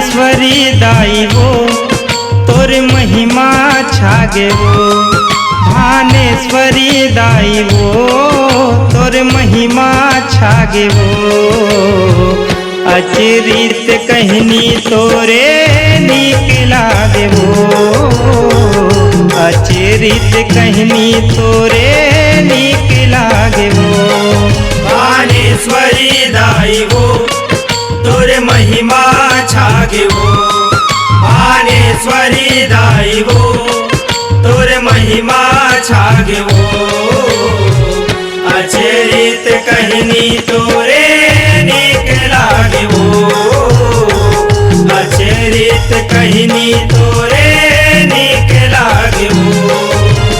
भानेश्वरी दाई वो तोर महिमा छागे वो, भानेश्वरी दाई वो तोर महिमा छागे वो। अचरित कहनी तोरे नीक लागे वो, अचरित कहनी तोरे नीक लागे वो। भानेश्वरी दाई वो तोर महिमा छागे वो, भानेश्वरी दाई वो तोर महिमा छागे वो। अचरित कहनी तोरे नीक लागे वो, अचरित कहनी तोरे नीक लागे वो।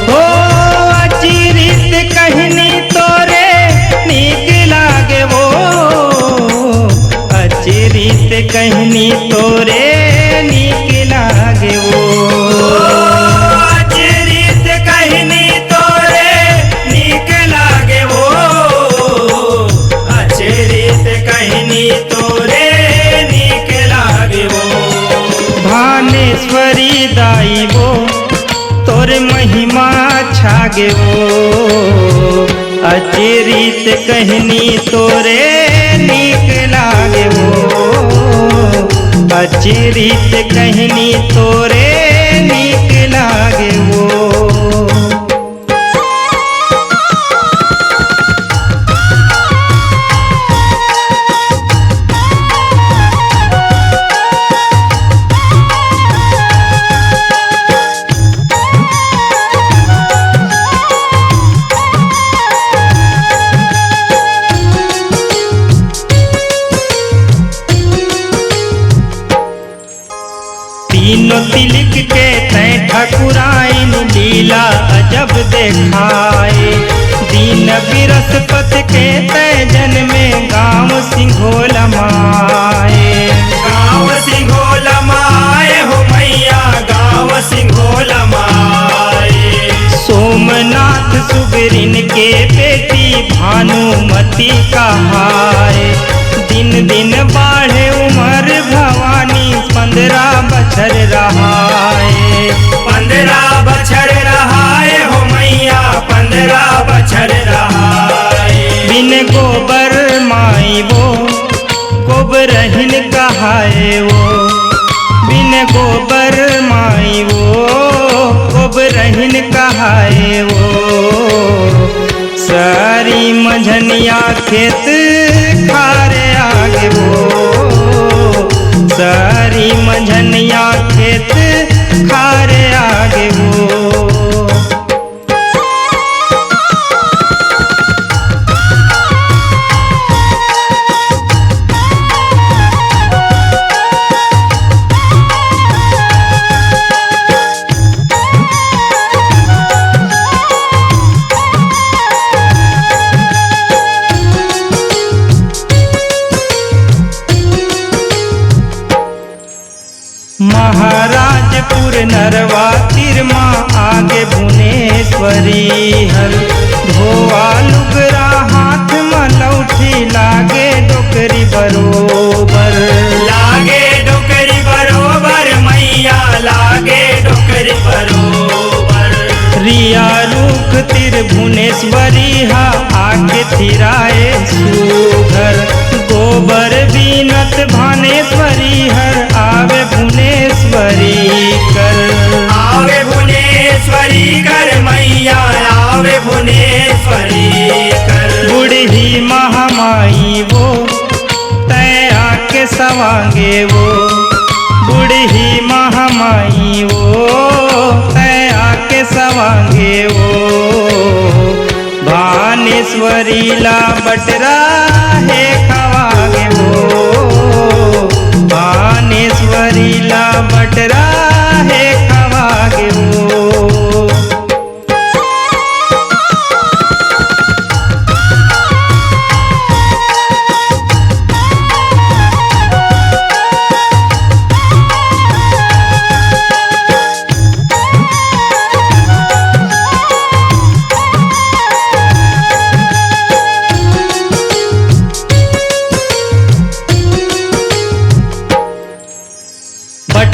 हो अचरित कहनी तोरे नीक लागे वो, अचरित कहनी तोरे नीक लागे वो। अचरित कहनी तोरे नीक लागे वो, अचरित कहनी तोरे नीक लागे वो। भानेश्वरी दाई वो तोर महिमा छागे वो, अचरित कहनी तोरे नीक लागे वो, अचरित कहनी तोरे नीक लागे वो। तीनों तिलक के तय ठकुराइन लीला अजब देखाए, दीन बृहस्पत के तय जन में गाँव सिंघोला माए। गाँव सिंघोला माए हो मैया, गाँव सिंघोला माए। सोमनाथ सुगरिन के बेटी भानुमती कहाए, दिन दिन बाढ़े उमर भवानी 15 बछर रहाए। 15 बछर रहाए हो मैया, 15 बछर रहाए। बिन गोबर माई वो गोबरहीन कहाए वो, बिन गोबर माई वो गोबरहीन कहाए वो। सारी मंझनिया खेत खारे आगे वो, सारी मंझनिया खेत खारे आगे वो। महाराजपुर नरवा तिरमा आगे भुवनेश्वरी हर, धोआ लुगरा हाथ मलौठी लागे डोकरी बरोबर। लागे डोकरी बरोबर मैया, लागे डोकरी बरोबर। रिया रूख तिर भुवनेश्वरी हा आगे थिराए सुघर, गोबर बीनत भानेश्वरी हर आवे भुवनेश्वरी कर। आवे भुवनेश्वरी कर मैया, आवे भुवनेश्वरी कर। बुढ़ी महामाई वो तय आके सवांगे वो, बुढ़ी महामाई वो तय आके सवांगे वो। भानेश्वरी ला बटरा है खवागे वो, भानेश्वरी ला बटरा है खवागे वो।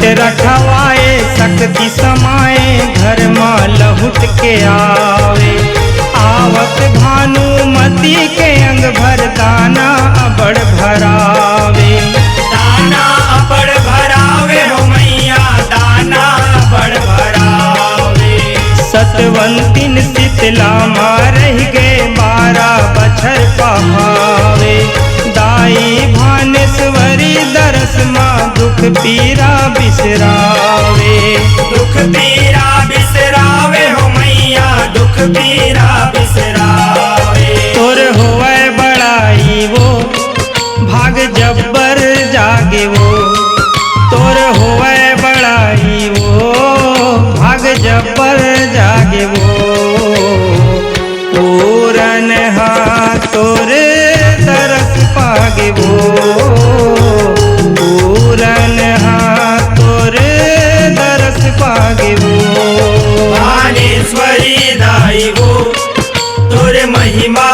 घट रखवाए शक्ति समाए घर माँ लहुट के आवे। आवत भानुमती के अंग भर दाना अबड़ भरावे। दाना अबड़ भरावे हो मैया दाना अबड़ भरावे। सतवंतिन शीतला माँ रह गए 12 बछर पहावे। दाई भानेश्वरी दरस माँ दुख पीरा बिसरावे। दुख पीरा बिसरावे हो मैया दुख पीरा बिसरावे। तोर होवे बड़ाई वो भाग जब्बर जागे वो। तोर होवे बड़ाई वो भाग जब्बर जागे वो। पूरन तोर तरस पागे वो। पूरन तोर तरस पागे वो। भानेश्वरी दाई वो तोर महिमा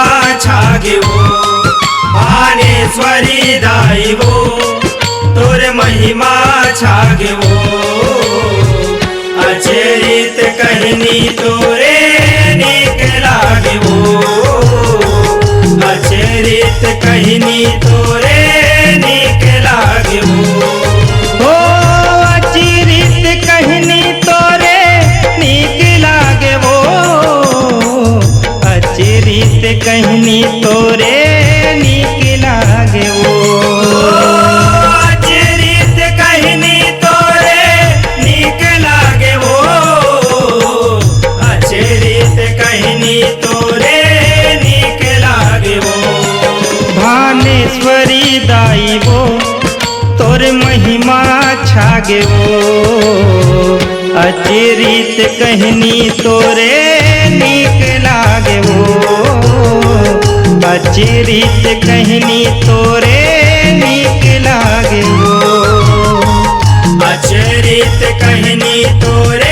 छागे वो। भानेश्वरी दाई वो तोर महिमा छागे वो। अचरित कहनी तोरे नीक लागे वो। अचरित कहनी तोरे नीक लागे वो। ओ अचरित कहनी तोरे नीक लागे वो। अचरित कहनी तोरे नीक लागे वो। अचरित कहनी तोरे नीक लागे वो। अचरित कहनी तोरे नीक लागे वो। भानेश्वरी दाई वो तोर महिमा छागे वो। अचरित कहनी तोरे नीक लागे वो। अचरित कहनी तोरे नीक लागे वो। अचरित कहनी तोरे